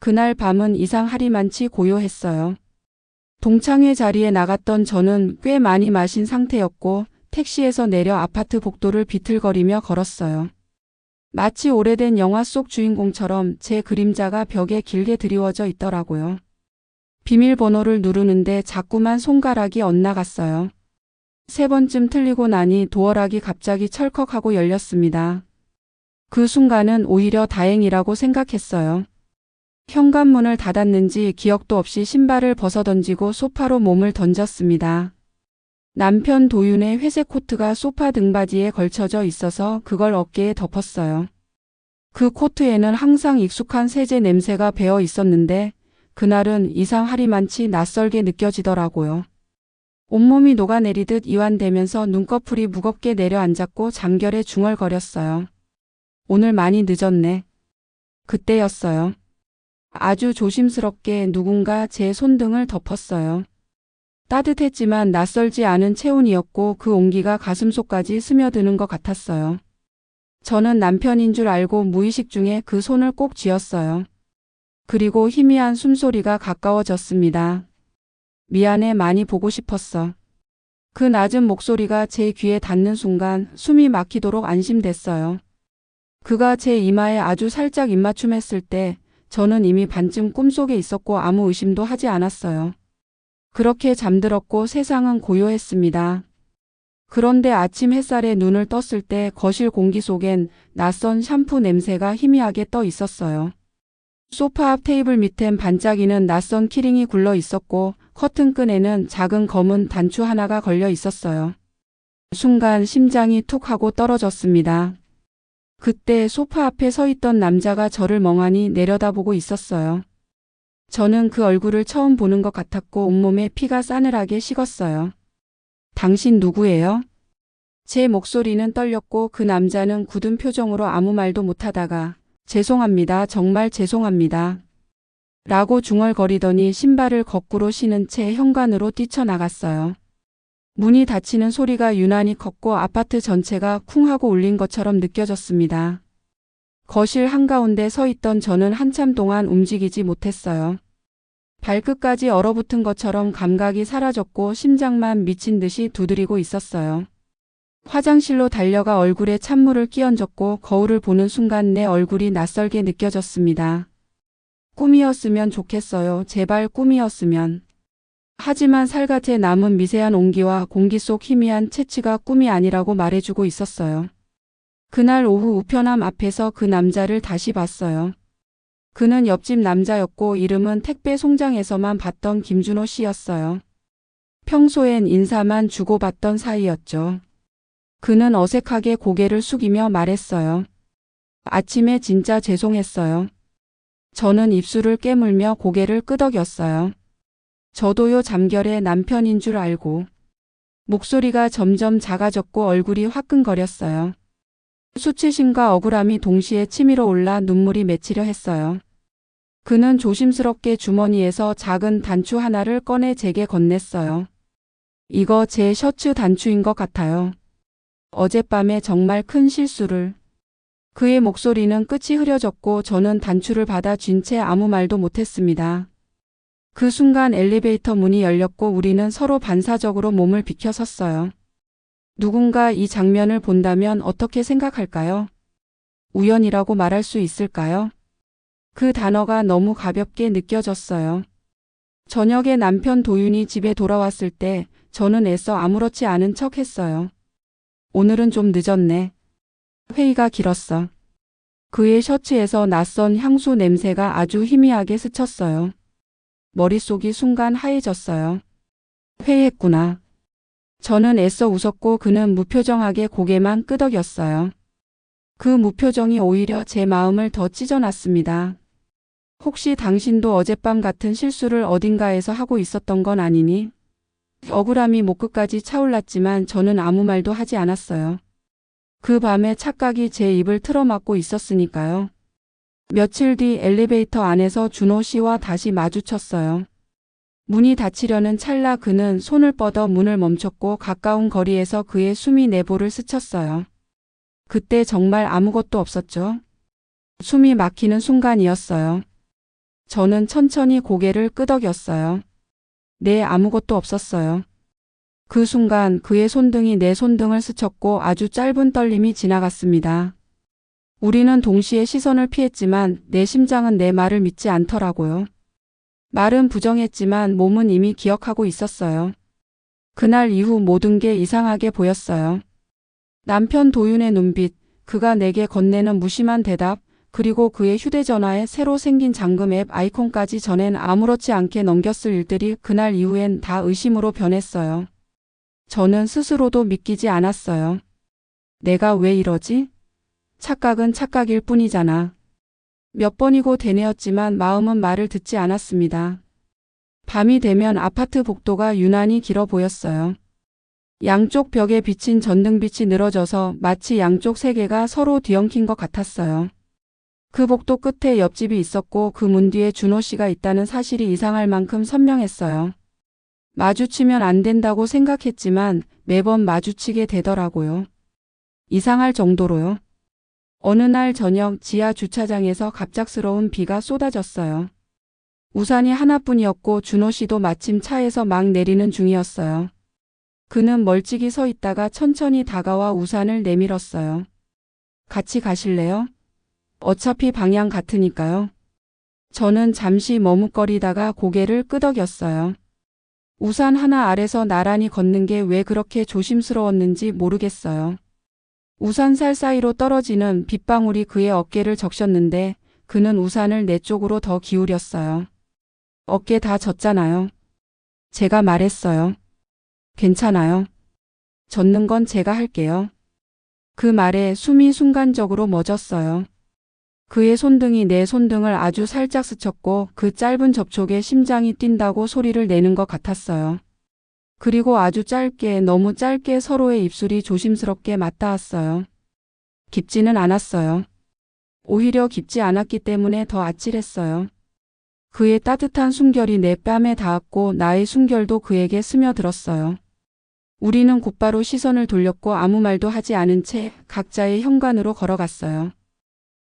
그날 밤은 이상하리만치 고요했어요. 동창회 자리에 나갔던 저는 꽤 많이 마신 상태였고 택시에서 내려 아파트 복도를 비틀거리며 걸었어요. 마치 오래된 영화 속 주인공처럼 제 그림자가 벽에 길게 드리워져 있더라고요. 비밀번호를 누르는데 자꾸만 손가락이 엇나갔어요. 3번쯤 틀리고 나니 도어락이 갑자기 철컥하고 열렸습니다. 그 순간은 오히려 다행이라고 생각했어요. 현관문을 닫았는지 기억도 없이 신발을 벗어던지고 소파로 몸을 던졌습니다. 남편 도윤의 회색 코트가 소파 등받이에 걸쳐져 있어서 그걸 어깨에 덮었어요. 그 코트에는 항상 익숙한 세제 냄새가 배어 있었는데 그날은 이상하리만치 낯설게 느껴지더라고요. 온몸이 녹아내리듯 이완되면서 눈꺼풀이 무겁게 내려앉았고 잠결에 중얼거렸어요. 오늘 많이 늦었네. 그때였어요. 아주 조심스럽게 누군가 제 손등을 덮었어요. 따뜻했지만 낯설지 않은 체온이었고 그 온기가 가슴속까지 스며드는 것 같았어요. 저는 남편인 줄 알고 무의식 중에 그 손을 꼭 쥐었어요. 그리고 희미한 숨소리가 가까워졌습니다. 미안해, 많이 보고 싶었어. 그 낮은 목소리가 제 귀에 닿는 순간 숨이 막히도록 안심됐어요. 그가 제 이마에 아주 살짝 입맞춤했을 때 저는 이미 반쯤 꿈속에 있었고 아무 의심도 하지 않았어요. 그렇게 잠들었고 세상은 고요했습니다. 그런데 아침 햇살에 눈을 떴을 때 거실 공기 속엔 낯선 샴푸 냄새가 희미하게 떠 있었어요. 소파 앞 테이블 밑엔 반짝이는 낯선 키링이 굴러 있었고 커튼끈에는 작은 검은 단추 하나가 걸려 있었어요. 순간 심장이 툭 하고 떨어졌습니다. 그때 소파 앞에 서 있던 남자가 저를 멍하니 내려다보고 있었어요. 저는 그 얼굴을 처음 보는 것 같았고 온몸에 피가 싸늘하게 식었어요. 당신 누구예요? 제 목소리는 떨렸고 그 남자는 굳은 표정으로 아무 말도 못하다가 죄송합니다. 정말 죄송합니다. 라고 중얼거리더니 신발을 거꾸로 신은 채 현관으로 뛰쳐나갔어요. 문이 닫히는 소리가 유난히 컸고 아파트 전체가 쿵 하고 울린 것처럼 느껴졌습니다. 거실 한가운데 서 있던 저는 한참 동안 움직이지 못했어요. 발끝까지 얼어붙은 것처럼 감각이 사라졌고 심장만 미친 듯이 두드리고 있었어요. 화장실로 달려가 얼굴에 찬물을 끼얹었고 거울을 보는 순간 내 얼굴이 낯설게 느껴졌습니다. 꿈이었으면 좋겠어요. 제발 꿈이었으면. 하지만 살갗에 남은 미세한 온기와 공기 속 희미한 채취가 꿈이 아니라고 말해주고 있었어요. 그날 오후 우편함 앞에서 그 남자를 다시 봤어요. 그는 옆집 남자였고 이름은 택배 송장에서만 봤던 김준호 씨였어요. 평소엔 인사만 주고받던 사이였죠. 그는 어색하게 고개를 숙이며 말했어요. 아침에 진짜 죄송했어요. 저는 입술을 깨물며 고개를 끄덕였어요. 저도요. 잠결에 남편인 줄 알고. 목소리가 점점 작아졌고 얼굴이 화끈거렸어요. 수치심과 억울함이 동시에 치밀어 올라 눈물이 맺히려 했어요. 그는 조심스럽게 주머니에서 작은 단추 하나를 꺼내 제게 건넸어요. 이거 제 셔츠 단추인 것 같아요. 어젯밤에 정말 큰 실수를. 그의 목소리는 끝이 흐려졌고 저는 단추를 받아 쥔 채 아무 말도 못했습니다. 그 순간 엘리베이터 문이 열렸고 우리는 서로 반사적으로 몸을 비켜섰어요. 누군가 이 장면을 본다면 어떻게 생각할까요? 우연이라고 말할 수 있을까요? 그 단어가 너무 가볍게 느껴졌어요. 저녁에 남편 도윤이 집에 돌아왔을 때 저는 애써 아무렇지 않은 척 했어요. 오늘은 좀 늦었네. 회의가 길었어. 그의 셔츠에서 낯선 향수 냄새가 아주 희미하게 스쳤어요. 머릿속이 순간 하얘졌어요. 회의했구나. 저는 애써 웃었고 그는 무표정하게 고개만 끄덕였어요. 그 무표정이 오히려 제 마음을 더 찢어놨습니다. 혹시 당신도 어젯밤 같은 실수를 어딘가에서 하고 있었던 건 아니니? 억울함이 목끝까지 차올랐지만 저는 아무 말도 하지 않았어요. 그 밤에 착각이 제 입을 틀어막고 있었으니까요. 며칠 뒤 엘리베이터 안에서 준호 씨와 다시 마주쳤어요. 문이 닫히려는 찰나 그는 손을 뻗어 문을 멈췄고 가까운 거리에서 그의 숨이 내 볼을 스쳤어요. 그때 정말 아무것도 없었죠. 숨이 막히는 순간이었어요. 저는 천천히 고개를 끄덕였어요. 네, 아무것도 없었어요. 그 순간 그의 손등이 내 손등을 스쳤고 아주 짧은 떨림이 지나갔습니다. 우리는 동시에 시선을 피했지만 내 심장은 내 말을 믿지 않더라고요. 말은 부정했지만 몸은 이미 기억하고 있었어요. 그날 이후 모든 게 이상하게 보였어요. 남편 도윤의 눈빛, 그가 내게 건네는 무심한 대답, 그리고 그의 휴대전화에 새로 생긴 잠금 앱 아이콘까지 전엔 아무렇지 않게 넘겼을 일들이 그날 이후엔 다 의심으로 변했어요. 저는 스스로도 믿기지 않았어요. 내가 왜 이러지? 착각은 착각일 뿐이잖아. 몇 번이고 되뇌었지만 마음은 말을 듣지 않았습니다. 밤이 되면 아파트 복도가 유난히 길어 보였어요. 양쪽 벽에 비친 전등빛이 늘어져서 마치 양쪽 세계가 서로 뒤엉킨 것 같았어요. 그 복도 끝에 옆집이 있었고 그 문 뒤에 준호 씨가 있다는 사실이 이상할 만큼 선명했어요. 마주치면 안 된다고 생각했지만 매번 마주치게 되더라고요. 이상할 정도로요. 어느 날 저녁 지하 주차장에서 갑작스러운 비가 쏟아졌어요. 우산이 하나뿐이었고 준호 씨도 마침 차에서 막 내리는 중이었어요. 그는 멀찍이 서 있다가 천천히 다가와 우산을 내밀었어요. 같이 가실래요? 어차피 방향 같으니까요. 저는 잠시 머뭇거리다가 고개를 끄덕였어요. 우산 하나 아래서 나란히 걷는 게 왜 그렇게 조심스러웠는지 모르겠어요. 우산살 사이로 떨어지는 빗방울이 그의 어깨를 적셨는데 그는 우산을 내 쪽으로 더 기울였어요. 어깨 다 젖잖아요. 제가 말했어요. 괜찮아요. 젖는 건 제가 할게요. 그 말에 숨이 순간적으로 멎었어요. 그의 손등이 내 손등을 아주 살짝 스쳤고 그 짧은 접촉에 심장이 뛴다고 소리를 내는 것 같았어요. 그리고 아주 짧게, 너무 짧게 서로의 입술이 조심스럽게 맞닿았어요. 깊지는 않았어요. 오히려 깊지 않았기 때문에 더 아찔했어요. 그의 따뜻한 숨결이 내 뺨에 닿았고 나의 숨결도 그에게 스며들었어요. 우리는 곧바로 시선을 돌렸고 아무 말도 하지 않은 채 각자의 현관으로 걸어갔어요.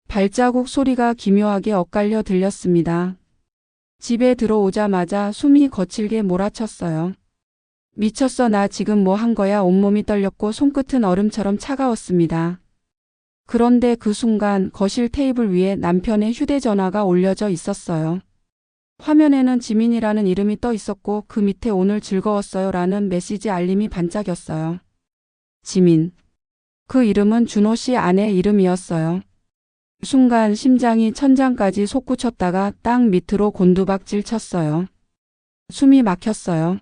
발자국 소리가 기묘하게 엇갈려 들렸습니다. 집에 들어오자마자 숨이 거칠게 몰아쳤어요. 미쳤어, 나 지금 뭐 한 거야? 온몸이 떨렸고 손끝은 얼음처럼 차가웠습니다. 그런데 그 순간 거실 테이블 위에 남편의 휴대전화가 올려져 있었어요. 화면에는 지민이라는 이름이 떠 있었고 그 밑에 오늘 즐거웠어요 라는 메시지 알림이 반짝였어요. 지민. 그 이름은 준호 씨 아내 이름이었어요. 순간 심장이 천장까지 솟구쳤다가 땅 밑으로 곤두박질 쳤어요. 숨이 막혔어요.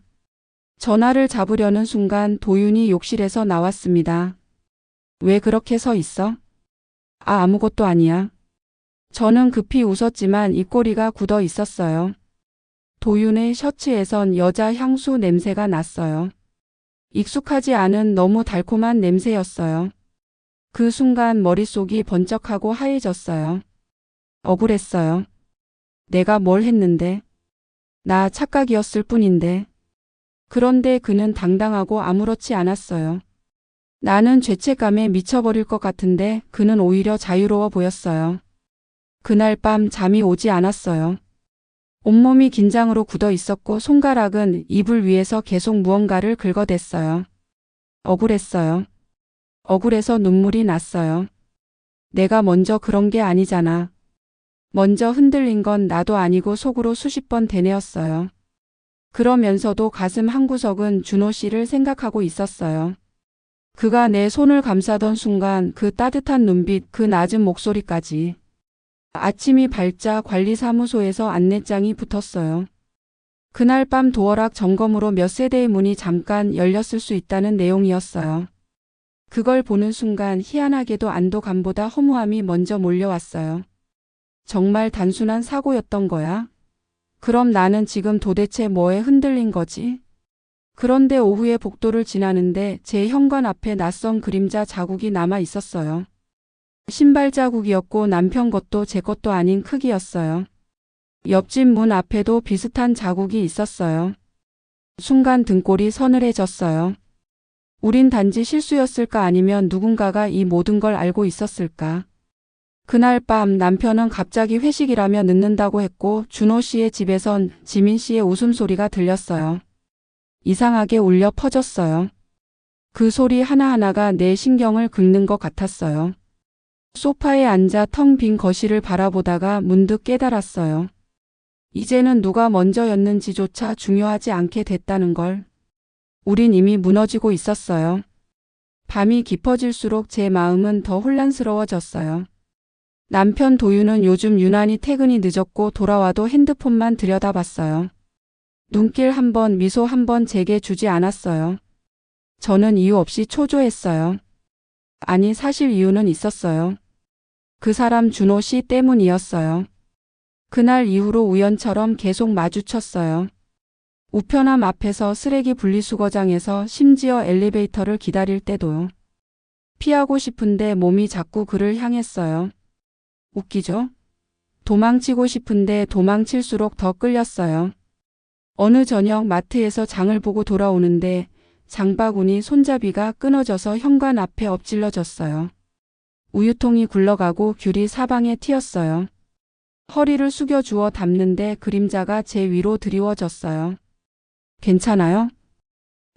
전화를 잡으려는 순간 도윤이 욕실에서 나왔습니다. 왜 그렇게 서 있어? 아무것도 아니야. 저는 급히 웃었지만 입꼬리가 굳어 있었어요. 도윤의 셔츠에선 여자 향수 냄새가 났어요. 익숙하지 않은 너무 달콤한 냄새였어요. 그 순간 머릿속이 번쩍하고 하얘졌어요. 억울했어요. 내가 뭘 했는데. 나 착각이었을 뿐인데. 그런데 그는 당당하고 아무렇지 않았어요. 나는 죄책감에 미쳐버릴 것 같은데 그는 오히려 자유로워 보였어요. 그날 밤 잠이 오지 않았어요. 온몸이 긴장으로 굳어 있었고 손가락은 이불 위에서 계속 무언가를 긁어댔어요. 억울했어요. 억울해서 눈물이 났어요. 내가 먼저 그런 게 아니잖아. 먼저 흔들린 건 나도 아니고 속으로 수십 번 되뇌었어요. 그러면서도 가슴 한구석은 준호 씨를 생각하고 있었어요. 그가 내 손을 감싸던 순간 그 따뜻한 눈빛, 그 낮은 목소리까지. 아침이 밝자 관리사무소에서 안내장이 붙었어요. 그날 밤 도어락 점검으로 몇 세대의 문이 잠깐 열렸을 수 있다는 내용이었어요. 그걸 보는 순간 희한하게도 안도감보다 허무함이 먼저 몰려왔어요. 정말 단순한 사고였던 거야? 그럼 나는 지금 도대체 뭐에 흔들린 거지? 그런데 오후에 복도를 지나는데 제 현관 앞에 낯선 그림자 자국이 남아 있었어요. 신발 자국이었고 남편 것도 제 것도 아닌 크기였어요. 옆집 문 앞에도 비슷한 자국이 있었어요. 순간 등골이 서늘해졌어요. 우린 단지 실수였을까 아니면 누군가가 이 모든 걸 알고 있었을까? 그날 밤 남편은 갑자기 회식이라며 늦는다고 했고 준호 씨의 집에선 지민 씨의 웃음소리가 들렸어요. 이상하게 울려 퍼졌어요. 그 소리 하나하나가 내 신경을 긁는 것 같았어요. 소파에 앉아 텅 빈 거실을 바라보다가 문득 깨달았어요. 이제는 누가 먼저였는지조차 중요하지 않게 됐다는 걸. 우린 이미 무너지고 있었어요. 밤이 깊어질수록 제 마음은 더 혼란스러워졌어요. 남편 도윤은 요즘 유난히 퇴근이 늦었고 돌아와도 핸드폰만 들여다봤어요. 눈길 한 번, 미소 한 번 제게 주지 않았어요. 저는 이유 없이 초조했어요. 아니, 사실 이유는 있었어요. 그 사람 준호 씨 때문이었어요. 그날 이후로 우연처럼 계속 마주쳤어요. 우편함 앞에서, 쓰레기 분리수거장에서, 심지어 엘리베이터를 기다릴 때도요. 피하고 싶은데 몸이 자꾸 그를 향했어요. 웃기죠? 도망치고 싶은데 도망칠수록 더 끌렸어요. 어느 저녁 마트에서 장을 보고 돌아오는데 장바구니 손잡이가 끊어져서 현관 앞에 엎질러졌어요. 우유통이 굴러가고 귤이 사방에 튀었어요. 허리를 숙여 주워 담는데 그림자가 제 위로 드리워졌어요. 괜찮아요?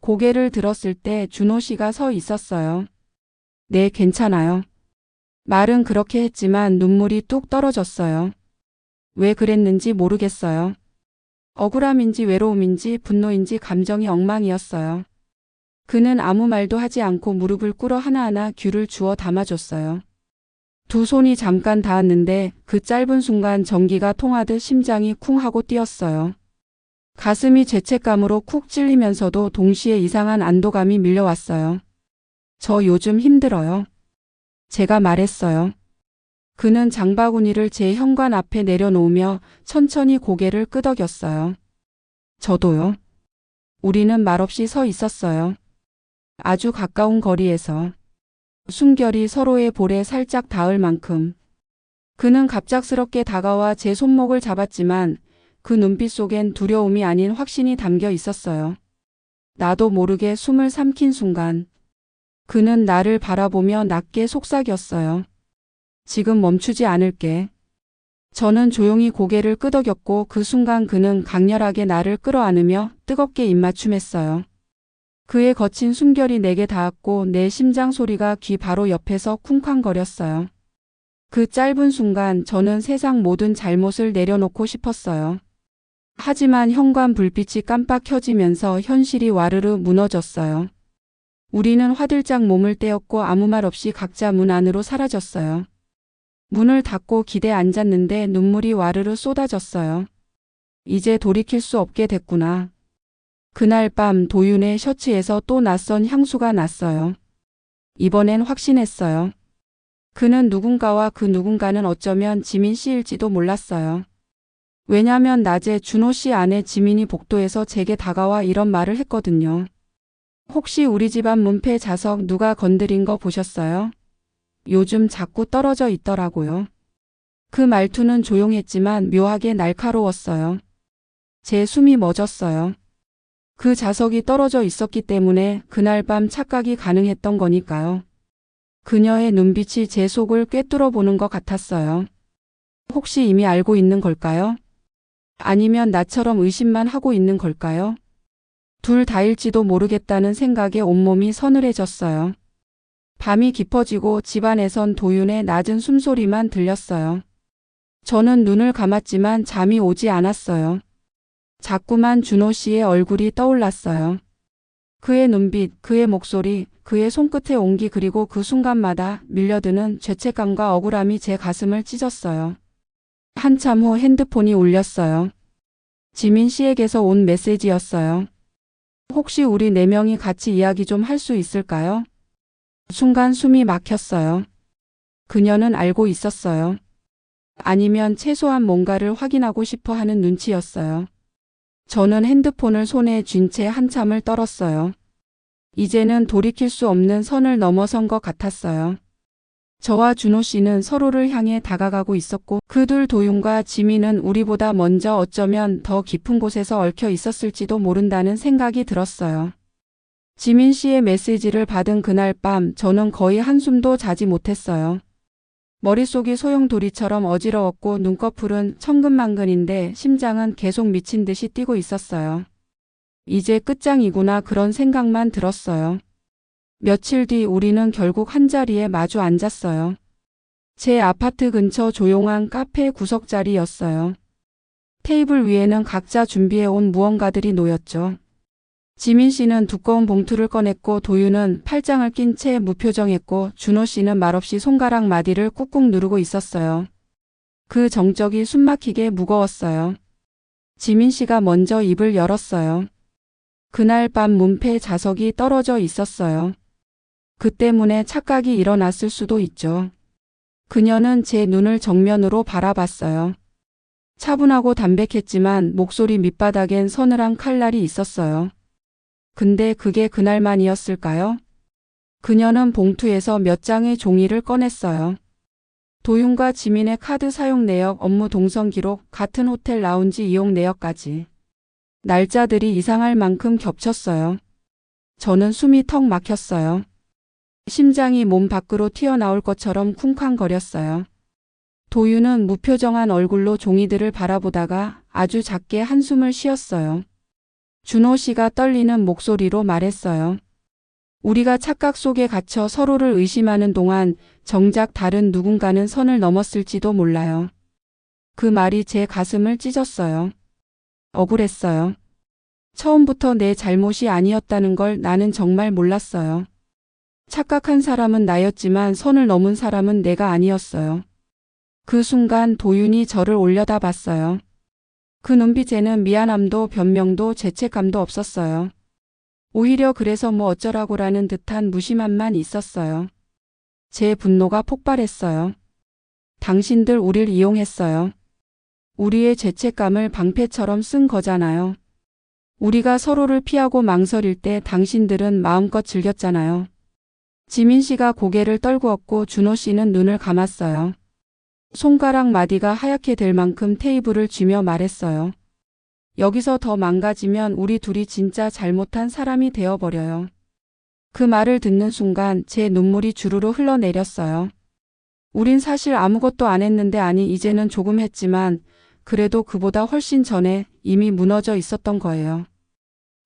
고개를 들었을 때 준호 씨가 서 있었어요. 네, 괜찮아요. 말은 그렇게 했지만 눈물이 뚝 떨어졌어요. 왜 그랬는지 모르겠어요. 억울함인지 외로움인지 분노인지 감정이 엉망이었어요. 그는 아무 말도 하지 않고 무릎을 꿇어 하나하나 귤을 주워 담아줬어요. 두 손이 잠깐 닿았는데 그 짧은 순간 전기가 통하듯 심장이 쿵 하고 뛰었어요. 가슴이 죄책감으로 쿡 찔리면서도 동시에 이상한 안도감이 밀려왔어요. 저 요즘 힘들어요. 제가 말했어요. 그는 장바구니를 제 현관 앞에 내려놓으며 천천히 고개를 끄덕였어요. 저도요. 우리는 말없이 서 있었어요. 아주 가까운 거리에서. 숨결이 서로의 볼에 살짝 닿을 만큼. 그는 갑작스럽게 다가와 제 손목을 잡았지만 그 눈빛 속엔 두려움이 아닌 확신이 담겨 있었어요. 나도 모르게 숨을 삼킨 순간 그는 나를 바라보며 낮게 속삭였어요. 지금 멈추지 않을게. 저는 조용히 고개를 끄덕였고 그 순간 그는 강렬하게 나를 끌어안으며 뜨겁게 입맞춤했어요. 그의 거친 숨결이 내게 닿았고 내 심장 소리가 귀 바로 옆에서 쿵쾅거렸어요. 그 짧은 순간 저는 세상 모든 잘못을 내려놓고 싶었어요. 하지만 현관 불빛이 깜빡 켜지면서 현실이 와르르 무너졌어요. 우리는 화들짝 몸을 떼었고 아무 말 없이 각자 문 안으로 사라졌어요. 문을 닫고 기대에 앉았는데 눈물이 와르르 쏟아졌어요. 이제 돌이킬 수 없게 됐구나. 그날 밤 도윤의 셔츠에서 또 낯선 향수가 났어요. 이번엔 확신했어요. 그는 누군가와 그 누군가는 어쩌면 지민 씨일지도 몰랐어요. 왜냐면 낮에 준호 씨 아내 지민이 복도에서 제게 다가와 이런 말을 했거든요. 혹시 우리 집안 문패 자석 누가 건드린 거 보셨어요? 요즘 자꾸 떨어져 있더라고요. 그 말투는 조용했지만 묘하게 날카로웠어요. 제 숨이 멎었어요. 그 자석이 떨어져 있었기 때문에 그날 밤 착각이 가능했던 거니까요. 그녀의 눈빛이 제 속을 꿰뚫어 보는 것 같았어요. 혹시 이미 알고 있는 걸까요? 아니면 나처럼 의심만 하고 있는 걸까요? 둘 다일지도 모르겠다는 생각에 온몸이 서늘해졌어요. 밤이 깊어지고 집안에선 도윤의 낮은 숨소리만 들렸어요. 저는 눈을 감았지만 잠이 오지 않았어요. 자꾸만 준호 씨의 얼굴이 떠올랐어요. 그의 눈빛, 그의 목소리, 그의 손끝의 온기 그리고 그 순간마다 밀려드는 죄책감과 억울함이 제 가슴을 찢었어요. 한참 후 핸드폰이 울렸어요. 지민 씨에게서 온 메시지였어요. 혹시 우리 4명이 같이 이야기 좀 할 수 있을까요? 순간 숨이 막혔어요. 그녀는 알고 있었어요. 아니면 최소한 뭔가를 확인하고 싶어 하는 눈치였어요. 저는 핸드폰을 손에 쥔 채 한참을 떨었어요. 이제는 돌이킬 수 없는 선을 넘어선 것 같았어요. 저와 준호 씨는 서로를 향해 다가가고 있었고 그 둘 도윤과 지민은 우리보다 먼저 어쩌면 더 깊은 곳에서 얽혀 있었을지도 모른다는 생각이 들었어요. 지민 씨의 메시지를 받은 그날 밤 저는 거의 한숨도 자지 못했어요. 머릿속이 소용돌이처럼 어지러웠고 눈꺼풀은 천근만근인데 심장은 계속 미친 듯이 뛰고 있었어요. 이제 끝장이구나 그런 생각만 들었어요. 며칠 뒤 우리는 결국 한자리에 마주 앉았어요. 제 아파트 근처 조용한 카페 구석자리였어요. 테이블 위에는 각자 준비해온 무언가들이 놓였죠. 지민 씨는 두꺼운 봉투를 꺼냈고 도윤은 팔짱을 낀 채 무표정했고 준호 씨는 말없이 손가락 마디를 꾹꾹 누르고 있었어요. 그 정적이 숨막히게 무거웠어요. 지민 씨가 먼저 입을 열었어요. 그날 밤 문패 자석이 떨어져 있었어요. 그 때문에 착각이 일어났을 수도 있죠. 그녀는 제 눈을 정면으로 바라봤어요. 차분하고 담백했지만 목소리 밑바닥엔 서늘한 칼날이 있었어요. 근데 그게 그날만이었을까요? 그녀는 봉투에서 몇 장의 종이를 꺼냈어요. 도윤과 지민의 카드 사용 내역, 업무 동선 기록, 같은 호텔 라운지 이용 내역까지. 날짜들이 이상할 만큼 겹쳤어요. 저는 숨이 턱 막혔어요. 심장이 몸 밖으로 튀어나올 것처럼 쿵쾅거렸어요. 도윤은 무표정한 얼굴로 종이들을 바라보다가 아주 작게 한숨을 쉬었어요. 준호 씨가 떨리는 목소리로 말했어요. 우리가 착각 속에 갇혀 서로를 의심하는 동안 정작 다른 누군가는 선을 넘었을지도 몰라요. 그 말이 제 가슴을 찢었어요. 억울했어요. 처음부터 내 잘못이 아니었다는 걸 나는 정말 몰랐어요. 착각한 사람은 나였지만 선을 넘은 사람은 내가 아니었어요. 그 순간 도윤이 저를 올려다봤어요. 그 눈빛에는 미안함도 변명도 죄책감도 없었어요. 오히려 그래서 뭐 어쩌라고라는 듯한 무심함만 있었어요. 제 분노가 폭발했어요. 당신들 우릴 이용했어요. 우리의 죄책감을 방패처럼 쓴 거잖아요. 우리가 서로를 피하고 망설일 때 당신들은 마음껏 즐겼잖아요. 지민 씨가 고개를 떨구었고 준호 씨는 눈을 감았어요. 손가락 마디가 하얗게 될 만큼 테이블을 쥐며 말했어요. 여기서 더 망가지면 우리 둘이 진짜 잘못한 사람이 되어버려요. 그 말을 듣는 순간 제 눈물이 주르르 흘러내렸어요. 우린 사실 아무것도 안 했는데 아니 이제는 조금 했지만 그래도 그보다 훨씬 전에 이미 무너져 있었던 거예요.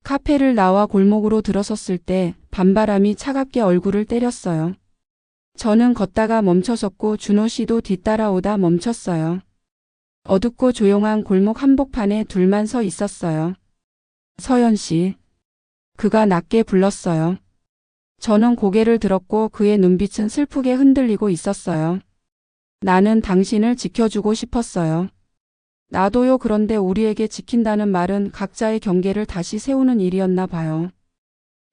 카페를 나와 골목으로 들어섰을 때 밤바람이 차갑게 얼굴을 때렸어요. 저는 걷다가 멈춰섰고 준호 씨도 뒤따라오다 멈췄어요. 어둡고 조용한 골목 한복판에 둘만 서 있었어요. 서연 씨. 그가 낮게 불렀어요. 저는 고개를 들었고 그의 눈빛은 슬프게 흔들리고 있었어요. 나는 당신을 지켜주고 싶었어요. 나도요. 그런데 우리에게 지킨다는 말은 각자의 경계를 다시 세우는 일이었나 봐요.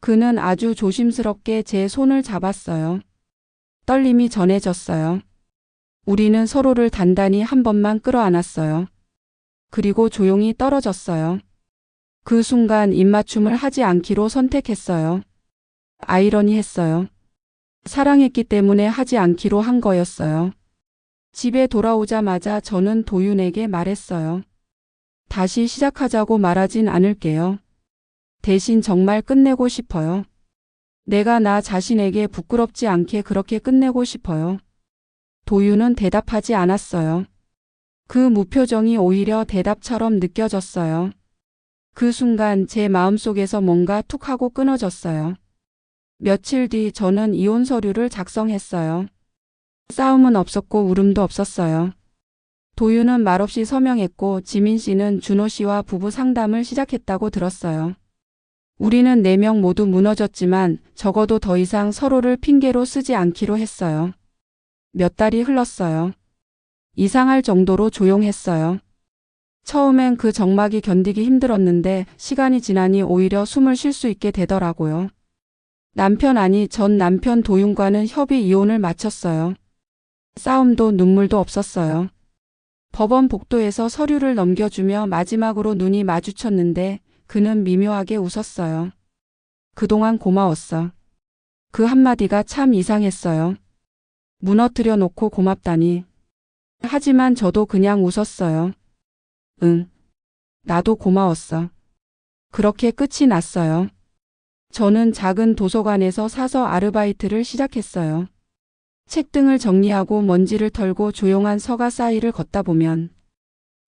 그는 아주 조심스럽게 제 손을 잡았어요. 떨림이 전해졌어요. 우리는 서로를 단단히 한 번만 끌어안았어요. 그리고 조용히 떨어졌어요. 그 순간 입맞춤을 하지 않기로 선택했어요. 아이러니했어요. 사랑했기 때문에 하지 않기로 한 거였어요. 집에 돌아오자마자 저는 도윤에게 말했어요. 다시 시작하자고 말하진 않을게요. 대신 정말 끝내고 싶어요. 내가 나 자신에게 부끄럽지 않게 그렇게 끝내고 싶어요. 도윤은 대답하지 않았어요. 그 무표정이 오히려 대답처럼 느껴졌어요. 그 순간 제 마음속에서 뭔가 툭 하고 끊어졌어요. 며칠 뒤 저는 이혼 서류를 작성했어요. 싸움은 없었고 울음도 없었어요. 도윤은 말없이 서명했고 지민 씨는 준호 씨와 부부 상담을 시작했다고 들었어요. 우리는 4명 모두 무너졌지만 적어도 더 이상 서로를 핑계로 쓰지 않기로 했어요. 몇 달이 흘렀어요. 이상할 정도로 조용했어요. 처음엔 그 적막이 견디기 힘들었는데 시간이 지나니 오히려 숨을 쉴 수 있게 되더라고요. 전 남편 도윤과는 협의 이혼을 마쳤어요. 싸움도 눈물도 없었어요. 법원 복도에서 서류를 넘겨주며 마지막으로 눈이 마주쳤는데 그는 미묘하게 웃었어요. 그동안 고마웠어. 그 한마디가 참 이상했어요. 무너뜨려 놓고 고맙다니. 하지만 저도 그냥 웃었어요. 응. 나도 고마웠어. 그렇게 끝이 났어요. 저는 작은 도서관에서 사서 아르바이트를 시작했어요. 책등을 정리하고 먼지를 털고 조용한 서가 사이를 걷다 보면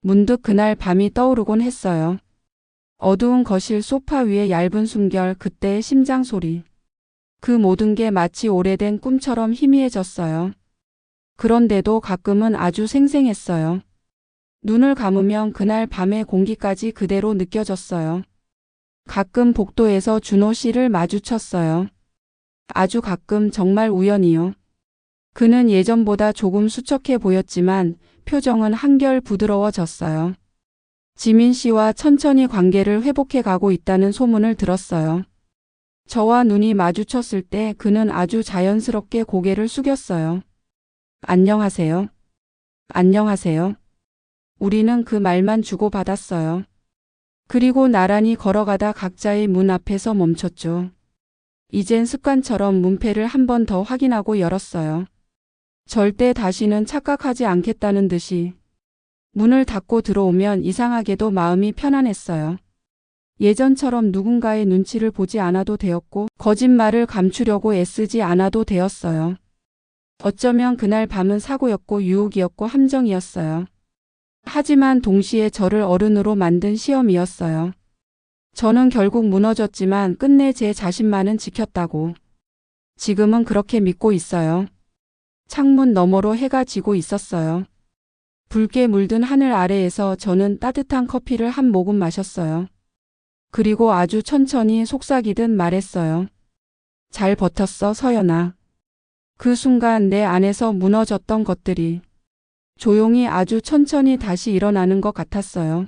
문득 그날 밤이 떠오르곤 했어요. 어두운 거실 소파 위에 얇은 숨결, 그때의 심장 소리. 그 모든 게 마치 오래된 꿈처럼 희미해졌어요. 그런데도 가끔은 아주 생생했어요. 눈을 감으면 그날 밤의 공기까지 그대로 느껴졌어요. 가끔 복도에서 준호 씨를 마주쳤어요. 아주 가끔, 정말 우연히요. 그는 예전보다 조금 수척해 보였지만 표정은 한결 부드러워졌어요. 지민 씨와 천천히 관계를 회복해 가고 있다는 소문을 들었어요. 저와 눈이 마주쳤을 때 그는 아주 자연스럽게 고개를 숙였어요. 안녕하세요. 안녕하세요. 우리는 그 말만 주고받았어요. 그리고 나란히 걸어가다 각자의 문 앞에서 멈췄죠. 이젠 습관처럼 문패를 한 번 더 확인하고 열었어요. 절대 다시는 착각하지 않겠다는 듯이. 문을 닫고 들어오면 이상하게도 마음이 편안했어요. 예전처럼 누군가의 눈치를 보지 않아도 되었고 거짓말을 감추려고 애쓰지 않아도 되었어요. 어쩌면 그날 밤은 사고였고 유혹이었고 함정이었어요. 하지만 동시에 저를 어른으로 만든 시험이었어요. 저는 결국 무너졌지만 끝내 제 자신만은 지켰다고. 지금은 그렇게 믿고 있어요. 창문 너머로 해가 지고 있었어요. 붉게 물든 하늘 아래에서 저는 따뜻한 커피를 한 모금 마셨어요. 그리고 아주 천천히 속삭이듯 말했어요. 잘 버텼어, 서연아. 그 순간 내 안에서 무너졌던 것들이 조용히 아주 천천히 다시 일어나는 것 같았어요.